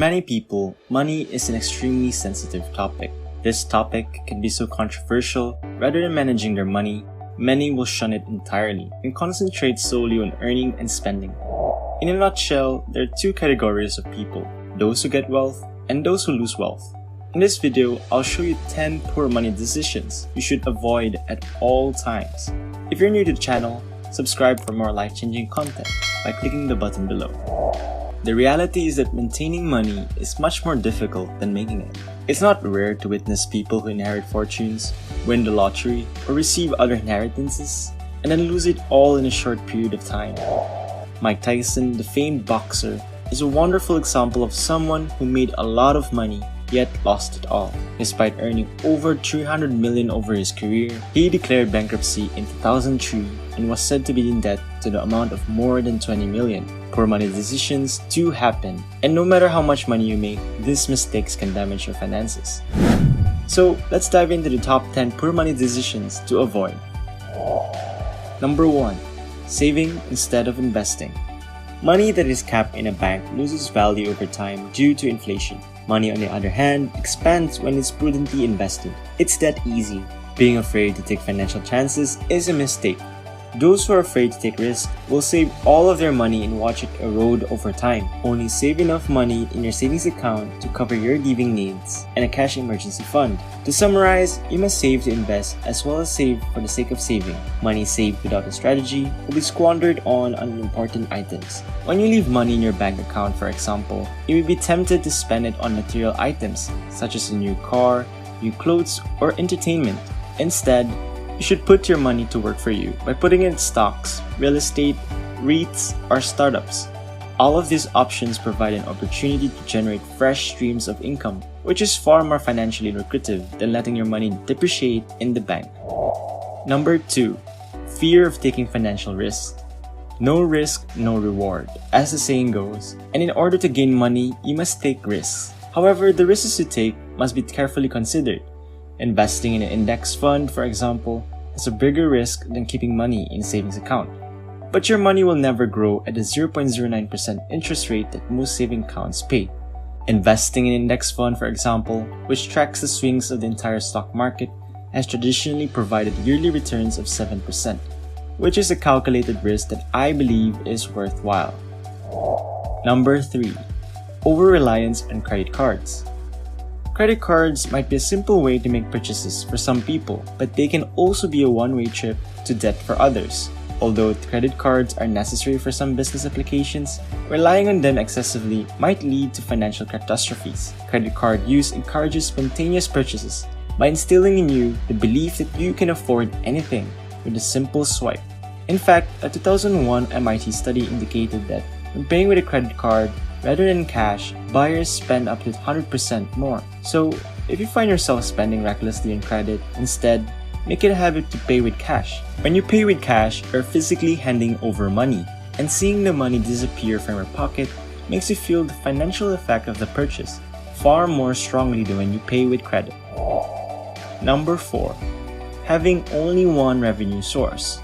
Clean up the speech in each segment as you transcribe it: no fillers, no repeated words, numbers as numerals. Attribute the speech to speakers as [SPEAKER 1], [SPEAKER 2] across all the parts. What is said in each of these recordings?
[SPEAKER 1] many people, money is an extremely sensitive topic. This topic can be so controversial. Rather than managing their money, many will shun it entirely and concentrate solely on earning and spending. In a nutshell, there are two categories of people: those who get wealth and those who lose wealth. In this video, I'll show you 10 poor money decisions you should avoid at all times. If you're new to the channel, subscribe for more life-changing content by clicking the button below. The reality is that maintaining money is much more difficult than making it. It's not rare to witness people who inherit fortunes, win the lottery, or receive other inheritances, and then lose it all in a short period of time. Mike Tyson, the famed boxer, is a wonderful example of someone who made a lot of money yet lost it all. Despite earning over $300 million over his career, he declared bankruptcy in 2003 and was said to be in debt to the amount of more than $20 million. Poor money decisions do happen, and no matter how much money you make, these mistakes can damage your finances. So let's dive into the top 10 poor money decisions to avoid. Number 1. Saving instead of investing. Money that is kept in a bank loses value over time due to inflation. Money, on the other hand, expands when it's prudently invested. It's that easy. Being afraid to take financial chances is a mistake. Those who are afraid to take risks will save all of their money and watch it erode over time. Only save enough money in your savings account to cover your living needs and a cash emergency fund. To summarize, you must save to invest as well as save for the sake of saving. Money saved without a strategy will be squandered on unimportant items. When you leave money in your bank account, for example, you may be tempted to spend it on material items such as a new car, new clothes, or entertainment. Instead, you should put your money to work for you by putting it in stocks, real estate, REITs, or startups. All of these options provide an opportunity to generate fresh streams of income, which is far more financially lucrative than letting your money depreciate in the bank. Number 2. Fear of taking financial risks. No risk, no reward, as the saying goes, and in order to gain money, you must take risks. However, the risks you take must be carefully considered. Investing in an index fund, for example, has a bigger risk than keeping money in a savings account. But your money will never grow at the 0.09% interest rate that most saving accounts pay. Investing in an index fund, for example, which tracks the swings of the entire stock market, has traditionally provided yearly returns of 7%, which is a calculated risk that I believe is worthwhile. Number 3. Over-reliance on credit cards. Credit cards might be a simple way to make purchases for some people, but they can also be a one-way trip to debt for others. Although credit cards are necessary for some business applications, relying on them excessively might lead to financial catastrophes. Credit card use encourages spontaneous purchases by instilling in you the belief that you can afford anything with a simple swipe. In fact, a 2001 MIT study indicated that when paying with a credit card, rather than cash, buyers spend up to 100% more. So, if you find yourself spending recklessly on credit, instead, make it a habit to pay with cash. When you pay with cash, you're physically handing over money, and seeing the money disappear from your pocket makes you feel the financial effect of the purchase far more strongly than when you pay with credit. Number 4. Having only one revenue source.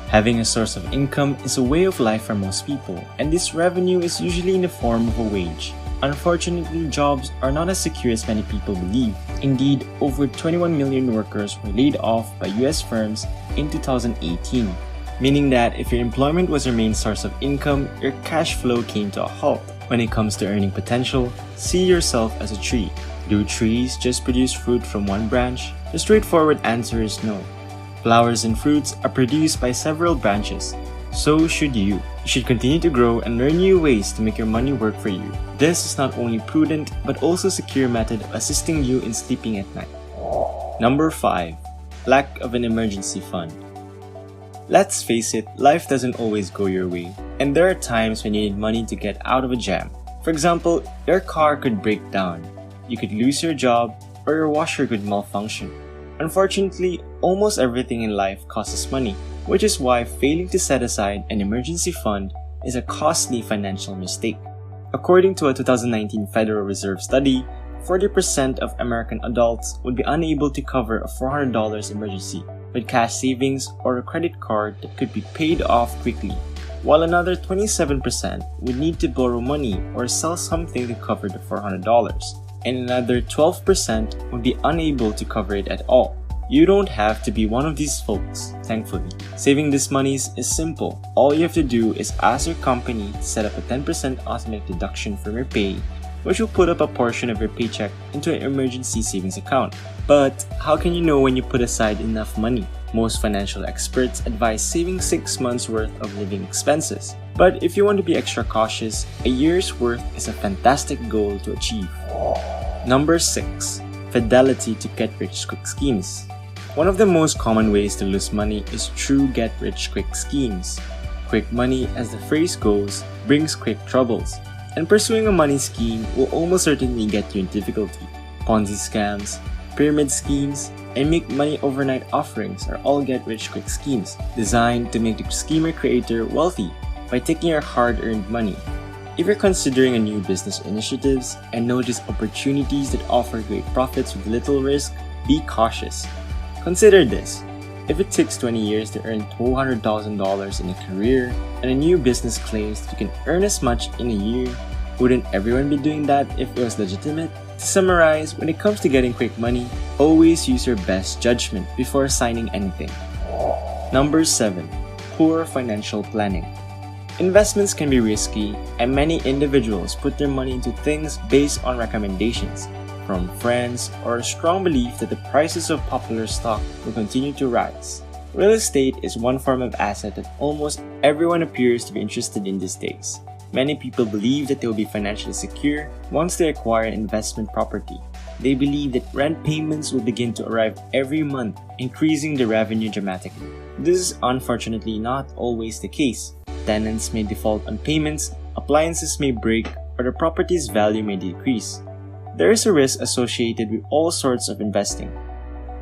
[SPEAKER 1] Having a source of income is a way of life for most people, and this revenue is usually in the form of a wage. Unfortunately, jobs are not as secure as many people believe. Indeed, over 21 million workers were laid off by US firms in 2018, meaning that if your employment was your main source of income, your cash flow came to a halt. When it comes to earning potential, see yourself as a tree. Do trees just produce fruit from one branch? The straightforward answer is no. Flowers and fruits are produced by several branches. So should you. You should continue to grow and learn new ways to make your money work for you. This is not only prudent, but also a secure method of assisting you in sleeping at night. Number 5. Lack of an emergency fund. Let's face it, life doesn't always go your way, and there are times when you need money to get out of a jam. For example, your car could break down, you could lose your job, or your washer could malfunction. Unfortunately, almost everything in life costs money, which is why failing to set aside an emergency fund is a costly financial mistake. According to a 2019 Federal Reserve study, 40% of American adults would be unable to cover a $400 emergency with cash savings or a credit card that could be paid off quickly. while another 27% would need to borrow money or sell something to cover the $400, and another 12% would be unable to cover it at all. You don't have to be one of these folks, thankfully. Saving these monies is simple. All you have to do is ask your company to set up a 10% automatic deduction from your pay, which will put up a portion of your paycheck into an emergency savings account. But how can you know when you put aside enough money? Most financial experts advise saving 6 months' worth of living expenses. But if you want to be extra cautious, a year's worth is a fantastic goal to achieve. Number 6. Fidelity to get-rich-quick schemes. One of the most common ways to lose money is through get-rich-quick schemes. Quick money, as the phrase goes, brings quick troubles, and pursuing a money scheme will almost certainly get you in difficulty. Ponzi scams, pyramid schemes, and make money overnight offerings are all get-rich-quick schemes designed to make the schemer creator wealthy by taking your hard-earned money. If you're considering a new business initiatives and notice opportunities that offer great profits with little risk, be cautious. Consider this. If it takes 20 years to earn $200,000 in a career and a new business claims that you can earn as much in a year, wouldn't everyone be doing that if it was legitimate? To summarize, when it comes to getting quick money, always use your best judgment before signing anything. Number 7. Poor financial planning. Investments can be risky, and many individuals put their money into things based on recommendations from friends or a strong belief that the prices of popular stock will continue to rise. Real estate is one form of asset that almost everyone appears to be interested in these days. Many people believe that they will be financially secure once they acquire an investment property. They believe that rent payments will begin to arrive every month, increasing the revenue dramatically. This is unfortunately not always the case. Tenants may default on payments, appliances may break, or the property's value may decrease. There is a risk associated with all sorts of investing.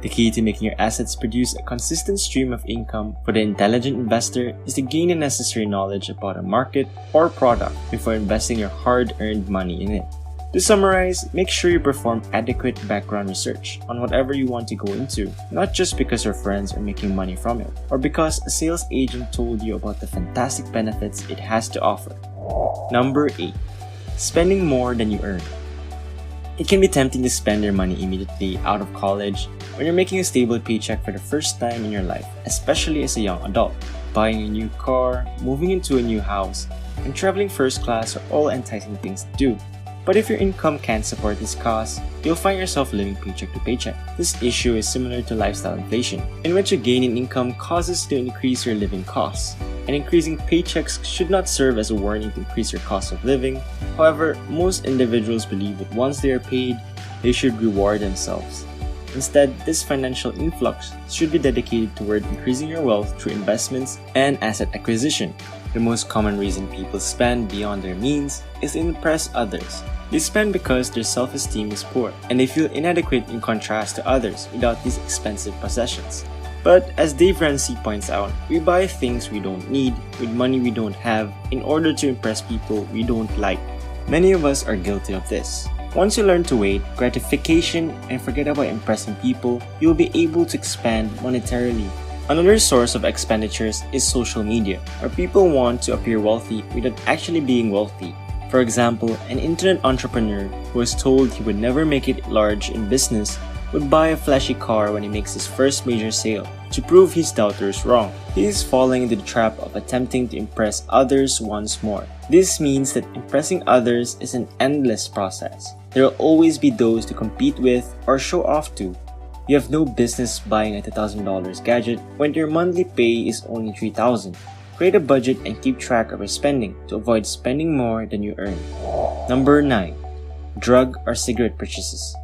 [SPEAKER 1] The key to making your assets produce a consistent stream of income for the intelligent investor is to gain the necessary knowledge about a market or product before investing your hard-earned money in it. To summarize, make sure you perform adequate background research on whatever you want to go into, not just because your friends are making money from it, or because a sales agent told you about the fantastic benefits it has to offer. Number 8. Spending more than you earn. It can be tempting to spend your money immediately out of college when you're making a stable paycheck for the first time in your life, especially as a young adult. Buying a new car, moving into a new house, and traveling first class are all enticing things to do. But if your income can't support this cost, you'll find yourself living paycheck to paycheck. This issue is similar to lifestyle inflation, in which a gain in income causes to increase your living costs. And increasing paychecks should not serve as a warning to increase your cost of living. However, most individuals believe that once they are paid, they should reward themselves. Instead, this financial influx should be dedicated toward increasing your wealth through investments and asset acquisition. The most common reason people spend beyond their means is to impress others. They spend because their self-esteem is poor, and they feel inadequate in contrast to others without these expensive possessions. But as Dave Ramsey points out, we buy things we don't need with money we don't have in order to impress people we don't like. Many of us are guilty of this. Once you learn to wait, gratification, and forget about impressing people, you'll be able to expand monetarily. Another source of expenditures is social media, where people want to appear wealthy without actually being wealthy. For example, an internet entrepreneur who was told he would never make it large in business would buy a flashy car when he makes his first major sale to prove his doubters wrong. He is falling into the trap of attempting to impress others once more. This means that impressing others is an endless process. There will always be those to compete with or show off to. You have no business buying a $2,000 gadget when your monthly pay is only $3,000. Create a budget and keep track of your spending to avoid spending more than you earn. Number 9. Drug or cigarette purchases.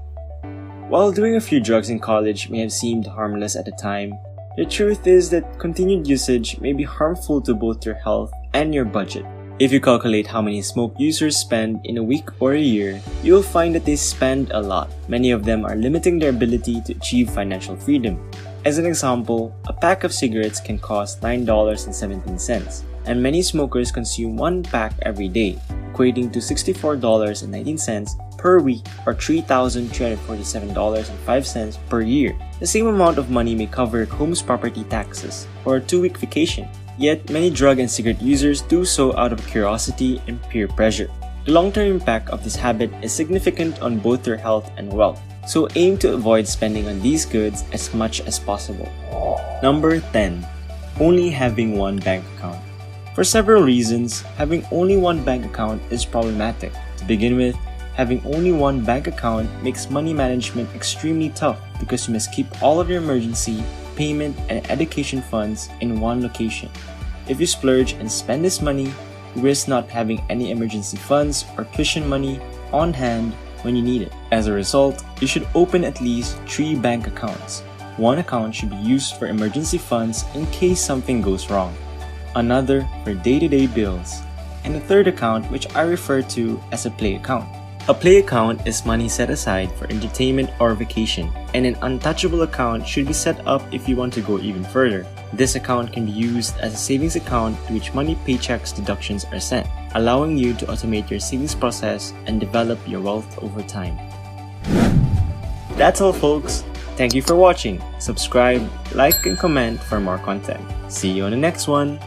[SPEAKER 1] While doing a few drugs in college may have seemed harmless at the time, the truth is that continued usage may be harmful to both your health and your budget. If you calculate how many smoke users spend in a week or a year, you will find that they spend a lot. Many of them are limiting their ability to achieve financial freedom. As an example, a pack of cigarettes can cost $9.17, and many smokers consume one pack every day, equating to $64.19 per week or $3,347.05 per year. The same amount of money may cover your home's property taxes or a 2-week vacation. Yet, many drug and cigarette users do so out of curiosity and peer pressure. The long-term impact of this habit is significant on both their health and wealth, so aim to avoid spending on these goods as much as possible. Number 10. Only having one bank account. For several reasons, having only one bank account is problematic. To begin with, having only one bank account makes money management extremely tough because you must keep all of your emergency, payment, and education funds in one location. If you splurge and spend this money, you risk not having any emergency funds or cushion money on hand when you need it. As a result, you should open at least 3 bank accounts. One account should be used for emergency funds in case something goes wrong, another for day-to-day bills, and a third account which I refer to as a play account. A play account is money set aside for entertainment or vacation, and an untouchable account should be set up if you want to go even further. This account can be used as a savings account to which money paychecks deductions are sent, allowing you to automate your savings process and develop your wealth over time. That's all, folks. Thank you for watching. Subscribe, like, and comment for more content. See you on the next one.